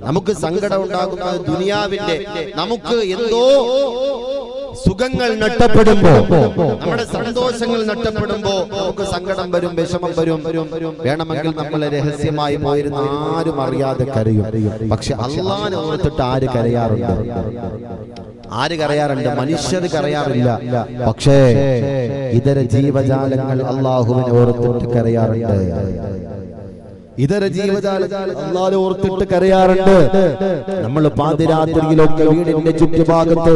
നമുക്ക് സങ്കടം ഉണ്ടാകുന്നത് ദുനിയാവിന്റെ നമുക്ക് എന്തോ സുഖങ്ങൾ നഷ്ടപ്പെടുമ്പോ, നമ്മുടെ സന്തോഷങ്ങൾ നഷ്ടപ്പെടുമ്പോ നമുക്ക് സങ്കടം വരും, വിഷമം വരും. വേണമെങ്കിൽ നമ്മൾ രഹസ്യമായി പോയിരുന്ന ആരും അറിയാതെ കരയും. പക്ഷെ അള്ളാഹനെ ഓർത്തിട്ട് ആര് കരയാറുണ്ട്? മനുഷ്യർ കരയാറില്ല. പക്ഷേ ഇതര ജീവജാലങ്ങൾ അള്ളാഹുവിനെ ഓർത്തിട്ട് കരയാറുണ്ട്. ഇതര ജീവജാലങ്ങൾ അല്ലാഹുവിനെ ഓർത്തിട്ട് കരയാറുണ്ട്. നമ്മൾ പാതിരാത്രിയിലൊക്കെ വീടിന്റെ ചുറ്റുഭാഗത്ത്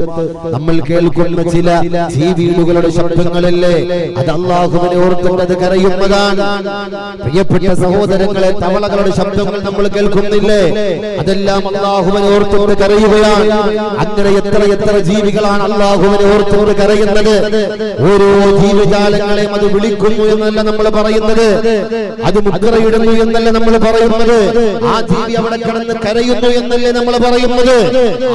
നമ്മൾ കേൾക്കുന്ന ചില ജീവികളുടെ ശബ്ദങ്ങളല്ലേ, അത് അള്ളാഹുവിനെ ഓർത്തിട്ട് അത് കരയുന്നതാണ്. പ്രിയപ്പെട്ട സഹോദരങ്ങളെ, തവളകളുടെ ശബ്ദങ്ങൾ നമ്മൾ കേൾക്കുന്നില്ലേ, അതെല്ലാം അള്ളാഹുവിനെ ഓർത്തിട്ട് കരയുകയാണ്. അങ്ങനെ എത്ര ജീവികളാണ് അള്ളാഹുവിനെ ഓർത്തിട്ട് കരയുന്നത്. ഓരോ ജീവജാലങ്ങളെയും അത് വിളിക്കുന്നു എന്നല്ല നമ്മൾ പറയുന്നത്, അത് മുദ്രയിടുന്നു എന്നല്ല നമ്മൾ പറയുന്നത്, ആ ജീവി അവിടെ കിടന്ന് കരയുന്നു എന്നല്ലേ നമ്മൾ പറയുന്നത്.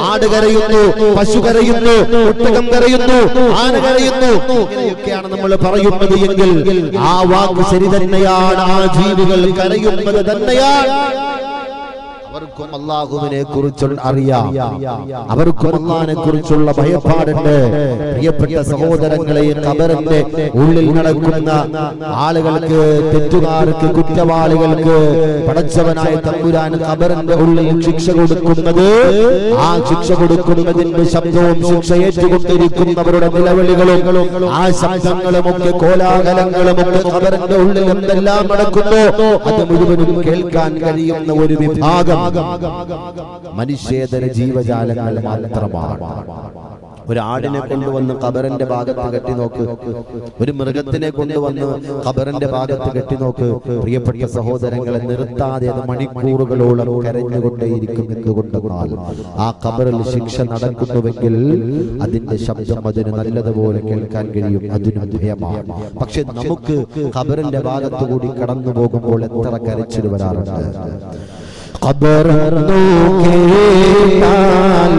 ആട് കരയുന്നു, പശു കരയുന്നു, ഒട്ടകം കരയുന്നു, ആന കരയുന്നു, ഇങ്ങനെയൊക്കെയാണ് നമ്മൾ പറയുന്നത് എങ്കിൽ ആ വാക്ക് ശരി തന്നെയാണ്. ആ ജീവികൾ കരയുന്നത് തന്നെയാണ്. അവർക്കും അല്ലാഹുവിനെ കുറിച്ച് അറിയാം, അവർക്കും അല്ലാഹുവിനെ കുറിച്ചുള്ള ഭയപ്പാടുണ്ട്. പ്രിയപ്പെട്ട സഹോദരങ്ങളെ, ഖബറിന്റെ ഉള്ളിൽ നടക്കുന്ന ആളുകൾക്ക്, തെറ്റുകാർക്ക്, കുറ്റവാളികൾക്ക് പടച്ചവനായ തമ്പുരാൻ ഖബറിന്റെ ഉള്ളിൽ ശിക്ഷ കൊടുക്കുന്നത്, ആ ശിക്ഷ കൊടുക്കുന്നതിന്റെ ശബ്ദവും ശിക്ഷ ഏറ്റുകൊണ്ടിരിക്കുന്നവരുടെ നിലവിളികളും ആ ശബ്ദങ്ങളുമൊക്കെ കോലാഹലങ്ങളുമൊക്കെ ഖബറിന്റെ ഉള്ളിൽ എന്തെല്ലാം നടക്കുന്നു അത് മുഴുവനും കേൾക്കാൻ കഴിയുന്ന ഒരു വിഭാഗം മനുഷ്യേതര ജീവജാലങ്ങൾ മാത്രമാണ്. ഒരു ആടിനെ കൊണ്ടുവന്ന് ഖബറിന്റെ ഭാഗത്ത് കെട്ടി നോക്ക്, ഒരു മൃഗത്തിനെ കൊണ്ടുവന്ന് ഖബറിന്റെ ഭാഗത്ത് കെട്ടി നോക്ക്. പ്രിയപ്പെട്ട സഹോദരങ്ങളെ, നിർത്താതെ അത് മണിക്കൂറുകളോളം കരഞ്ഞുകൊണ്ടേയിരിക്കും. എന്തുകൊണ്ടെന്നാൽ ആ ഖബറിൽ ശിക്ഷ നടക്കുന്നുവെങ്കിൽ അതിന്റെ ശബ്ദം അതിന് നല്ലതുപോലെ കേൾക്കാൻ കഴിയും, അതിന് ഭയമാണ്. പക്ഷെ നമുക്ക് ഖബറിന്റെ ഭാഗത്തു കൂടി കടന്നു പോകുമ്പോൾ എത്ര കരച്ചിൽ വരാറുണ്ട്. ഖബറന്നു കേട്ടാൽ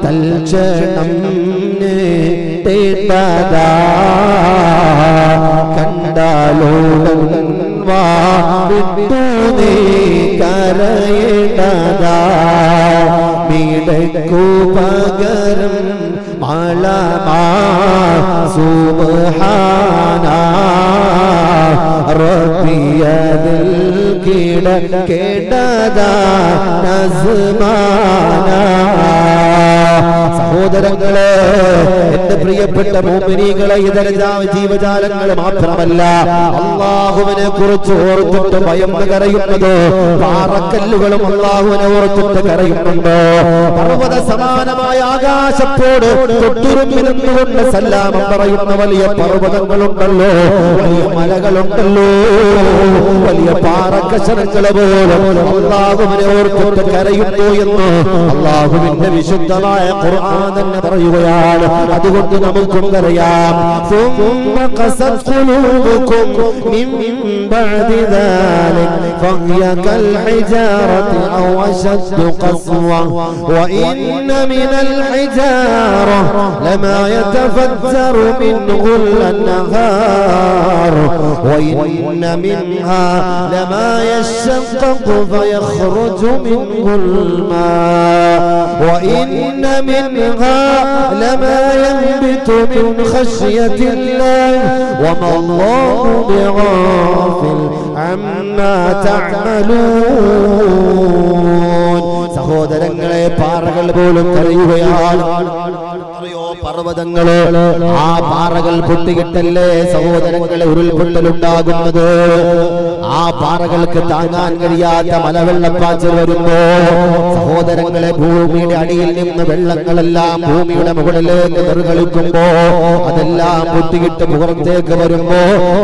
തൽക്ഷണം തേടാ, കണ്ടാലോടൻ വാട്ടു നീ കരയേണ്ടതാ, മീടക്കു പകരം മളമാ സുബ്ഹാനാ റബ്ബിയദിൽ കേടതാ നസ്മാനാ. സഹോദരങ്ങളെ, എന്റെ പ്രിയപ്പെട്ട മുഅ്മിനീകളെ, ഇതര ജീവജാലങ്ങൾ മാത്രമല്ല അല്ലാഹുവിനെ കുറിച്ച് ഓർത്തിട്ട് ഭയന്ന് കരയുന്നത്. പാറക്കല്ലുകളും അല്ലാഹുവിനെ ഓർത്തിട്ട് കരയുന്നുണ്ട്. പർവ്വത സമാനമായ ആകാശത്തോട് തൊട്ടുരുമ്പിരുന്നുകൊണ്ട് സല്ലാമം പറയുന്ന വലിയ പർവ്വതങ്ങളുണ്ടല്ലോ, വലിയ മലകളുണ്ടല്ലോ, വലിയ പാറക്കഷണങ്ങൾ പോലും അല്ലാഹുവിനെ ഓർത്തിട്ട് കരയുന്നു എന്ന് അല്ലാഹുവിന്റെ വിശുദ്ധമായ ഖുർആൻ തന്നെ പറയുകയാണ്. അതുകൊണ്ട് നമുക്കും കരയാം. ثم قست قلوبكم من بعد ذلك فهي كالحجارة أو أشد قسوة وإن من الحجارة لما يتفجر منه الأنهار وإن منها لما يشقق فيخرج منه الماء وإن منها لما ينبت من خشية الله وما الله بغافل عما تعملون. സഹോദരങ്ങളെ, പാറകൾ പോലും കരയുകയാണ്. പർവ്വതങ്ങള്, ആ പാറകൾ പൊട്ടിയിട്ടല്ലേ സഹോദരങ്ങളെ ഉരുൾപൊട്ടലുണ്ടാകുന്നത്. ആ പാറകൾക്ക് താങ്ങാൻ കഴിയാത്ത മലവെള്ളപ്പാച്ചിൽ വരുമ്പോ സഹോദരങ്ങളെ, ഭൂമിയുടെ അടിയിൽ നിന്ന് വെള്ളങ്ങളെല്ലാം ഭൂമിയുടെ മുകളിലേക്ക് നിർഗളിക്കുമ്പോ അതെല്ലാം പൊട്ടിയിട്ട് പുറത്തേക്ക് വരുമ്പോ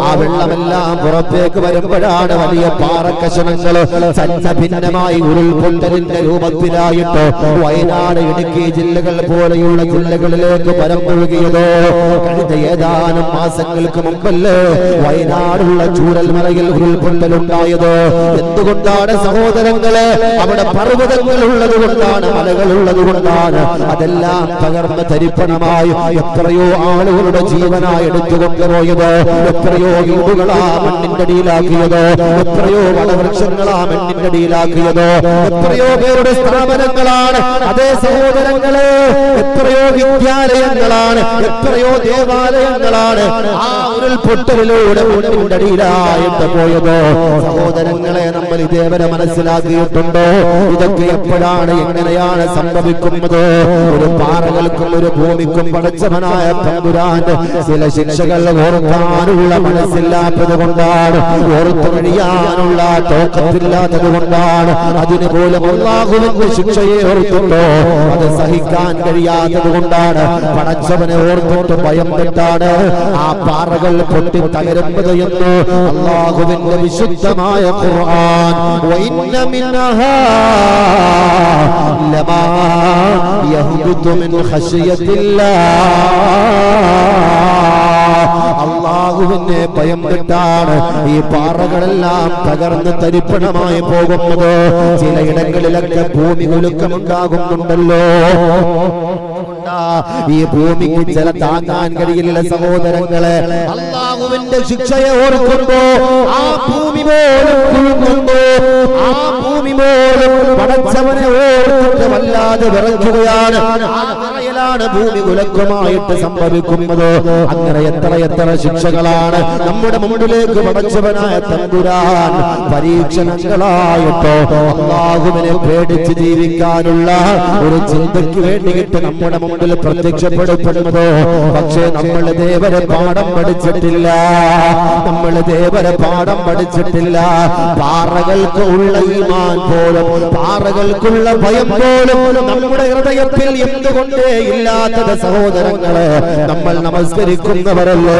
ആ വെള്ളമെല്ലാം പുറത്തേക്ക് വരുമ്പോഴാണ് വലിയ പാറക്കഷണങ്ങള് ഛിന്നഭിന്നമായി ഉരുൾപൊട്ടലിന്റെ രൂപത്തിലായിട്ട് വയനാട്, ഇടുക്കി ജില്ലകൾ പോലെയുള്ള ജില്ലകളിലേക്ക് പരമ്പൊഴുകിയതോ. കഴിഞ്ഞ ഏതാനും മാസങ്ങൾക്ക് മുമ്പല്ലേ വയനാടുള്ള ചൂരൽമലയിൽ ഉരുൾപൊട്ടൽ ഉരുൾപൊട്ടലുണ്ടായത്? എന്തുകൊണ്ടാണ് സഹോദരങ്ങളെ? അവിടെ പർവ്വതങ്ങൾ ഉള്ളത് കൊണ്ടാണ്, മലകൾ ഉള്ളത് കൊണ്ടാണ്. അതെല്ലാം തകർന്ന് തരിപ്പണമായി എത്രയോ ആളുകളുടെ ജീവനായി എടുത്തുകൊണ്ടുപോയത്, എത്രയോ വീടുകളാ മണ്ണിന്റെ അടിയിലാക്കിയത്, എത്രയോ വനവൃക്ഷങ്ങളാ മണ്ണിന്റെ അടിയിലാക്കിയത്, എത്രയോ പേരുടെ സ്ഥാപനങ്ങളാണ്. അതേ സഹോദരങ്ങളെ, എത്രയോ വിദ്യാലയങ്ങളാണ്, എത്രയോ ദേവാലയങ്ങളാണ് ആ ഉരുൾപൊട്ടലിലൂടെ മണ്ണിന്റെ അടിയിലായിട്ട് പോയത്. സഹോദരങ്ങളെ, നമ്മൾ ഇതേവരെ മനസ്സിലാക്കിയിട്ടുണ്ടോ? ഇതൊക്കെ എപ്പോഴാണ്, എങ്ങനെയാണ് സംഭവിക്കുന്നത്? ഒരു പാറകൾക്കും ഒരു ഭൂമിക്കും പടച്ചവനായ തമ്പുരാന്റെ ചില ശിക്ഷകൾ ഓർക്കാനുള്ള മനസ്സില്ലാത്തത് കൊണ്ടാണ്, ഓർത്തു കഴിയാനുള്ള തോക്കത്തില്ലാത്തത് കൊണ്ടാണ്. അതിന് പോലും അല്ലാഹുവിന്റെ ശിക്ഷയെ ഓർത്തുണ്ടോ? അത് സഹിക്കാൻ കഴിയാത്തത് കൊണ്ടാണ്. പടച്ചവനെ ഓർത്തിട്ട് ഭയം പെട്ടാണ് ആ പാറകൾ പൊട്ടി തകരുന്നത് എന്ന് അല്ലാഹുവിന്റെ വിശുദ്ധമായ ഖുർആൻ. വഇന്ന മിൻഹാ ലമാ യഹ്ബിതു മിൻ ഖശിയത്തില്ലാഹ്. അല്ലാഹുവിനെ ഭയം പെട്ടാണ് ഈ പാറകളെല്ലാം തകർന്ന് തരിപ്പണമായി പോകുന്നത്. ചിലയിടങ്ങളിലൊക്കെ ഭൂമി കുലുക്കമുണ്ടാകുന്നുണ്ടല്ലോ. ഈ ഭൂമിക്ക് ചില താങ്ങാൻ കഴിയില്ല സഹോദരങ്ങളെ. അല്ലാഹുവിന്റെ ശിക്ഷയെ ഓർക്കുമ്പോ ആ ഭൂമി പോലും കുലുങ്ങുന്നു, ആ ഭൂമി പോലും പടച്ചവനെ ഓർത്തിട്ട് വല്ലാതെ വിറയ്ക്കുകയാണ്. ആ വിറയലാണ് ഭൂമി കുലുക്കമായിട്ട് സംഭവിക്കുന്നത്. അങ്ങനെ എത്ര എത്ര ശിക്ഷകളാണ് നമ്മുടെ മുമ്പിലേക്ക് പടച്ചവനായ തമ്പുരാൻ പരീക്ഷണങ്ങളായിട്ടോ അല്ലാഹുവിനെ പേടിച്ച് ജീവിക്കാനുള്ള ഒരു ചിന്തയ്ക്ക് വേണ്ടിയിട്ട് നമ്മുടെ മുമ്പിൽ പ്രത്യക്ഷപ്പെടുത്തുന്നത്. പക്ഷേ നമ്മൾ ദേവരെ പാഠം പഠിച്ചിട്ടില്ല, നമ്മൾ ദേവരെ പാഠം പഠിച്ചിട്ടില്ല. പാറകൾക്ക് ഉള്ള ഈമാൻ പോലും, പാറകൾക്കുള്ള ഭയം പോലും നമ്മുടെ ഹൃദയത്തിൽ എന്തുകൊണ്ടേ ഇല്ലാത്തത് സഹോദരങ്ങളെ. നമ്മൾ നമസ്കരിക്കുന്നവരല്ലേ,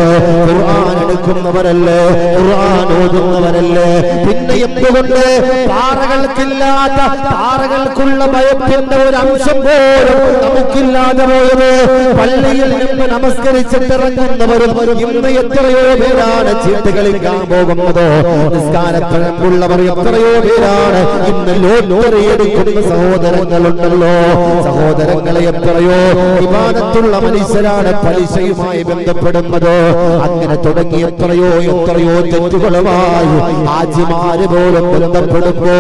ഖുർആൻ എടുക്കുന്നവരല്ലേ, ഖുർആൻ ഓതുന്നവരല്ലേ, പിന്നെ എന്തുകൊണ്ട് പാറകൾക്കില്ലാത്ത, പാറകൾക്കുള്ള ഭയത്തിന്റെ ഒരു അംശം പോലും നമുക്കില്ലാതെ പോയത്? പള്ളിയിൽ നിന്ന് നമസ്കരിച്ചിട്ടിറങ്ങുന്നവരും ഇന്ന് എത്രയോ പേരാണ് ചീട്ട് കളിക്കാൻ പോകുന്നത്. നിസ്കാരപ്പഴമ്പുള്ളവർ എത്രയോ പേരാണ് ഇന്ന് ലോട്ടറി എടുക്കുന്ന സഹോദരങ്ങളുണ്ടല്ലോ. സഹോദരങ്ങളെ, എത്രയോ ഇബാദത്തുള്ള മനുഷ്യരാണ് പലിശയുമായി ബന്ധപ്പെടുന്നത്. അങ്ങനെ തുടങ്ങി എത്രയോ എത്രയോ തെറ്റുകളുമായി ഹാജിമാര് പോലും ബന്ധപ്പെടുമ്പോ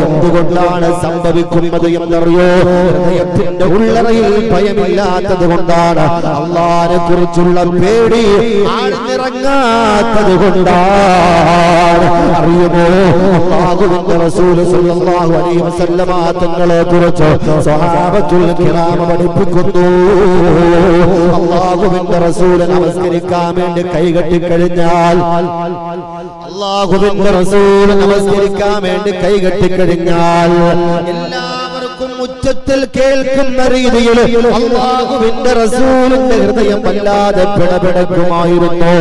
എന്തുകൊണ്ടാണ് സംഭവിക്കുന്നത് എന്നറിയോ? ഹൃദയത്തിന്റെ ഉള്ളറയിൽ ഭയമില്ലാത്തത് കൊണ്ടാണ്, അല്ലാഹുവിനെ കുറിച്ചുള്ള പേടി ആഴ്ന്നിറങ്ങാത്തത് കൊണ്ടാണ്. അറിയുമോ, അല്ലാഹുവിന്റെ റസൂൽ സ്വല്ലല്ലാഹു അലൈഹി വസല്ലമ തങ്ങളെ കുറിച്ച് സ്വഹാബത്തുൽ കിറാം പഠിപ്പിക്കുന്നു. അല്ലാഹുവിന്റെ റസൂൽ നമസ്കരിക്കാൻ വേണ്ടി കൈകെട്ടി കഴിഞ്ഞാൽ, അല്ലാഹുവിന്റെ റസൂൽ നമസ്കരിക്കാൻ വേണ്ടി കൈകെട്ടി കഴിഞ്ഞാൽ എല്ലാവർക്കും ഉച്ചത്തിൽ കേൾക്കുന്ന രീതിയിൽ അല്ലാഹുവിന്റെ റസൂലിന്റെ ഹൃദയം വല്ലാതെ പിടപിടക്കുമായിരുന്നു.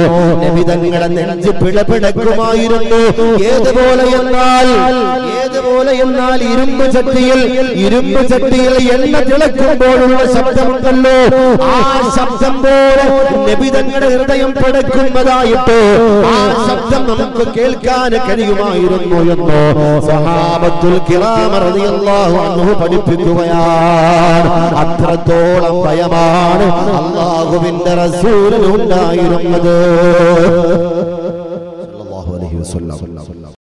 നബി തങ്ങളുടെ നെഞ്ച് പിടപിടക്കുമായിരുന്നു. ഏതുപോലെ എന്നാൽ ഇരുമ്പ് ചട്ടിയിൽ എണ്ണ തിളക്കുമ്പോഴുള്ള ശബ്ദമുണ്ടല്ലോ, ആ ശബ്ദം പോലെ നബി തങ്ങളുടെ ഹൃദയം പിടക്കുന്നതായിട്ട് ആ ശബ്ദം നമുക്ക് കേൾക്കാൻ കഴിയുമായിരുന്നു എന്ന് സഹാബത്തുൽ കിറാം റളിയല്ലാഹു അൻഹു പഠിപ്പിക്കുകയാണ്. അത്രത്തോളം ഭയമാണ് അല്ലാഹുവിന്റെ റസൂലിന് ഉണ്ടായിരുന്നത്.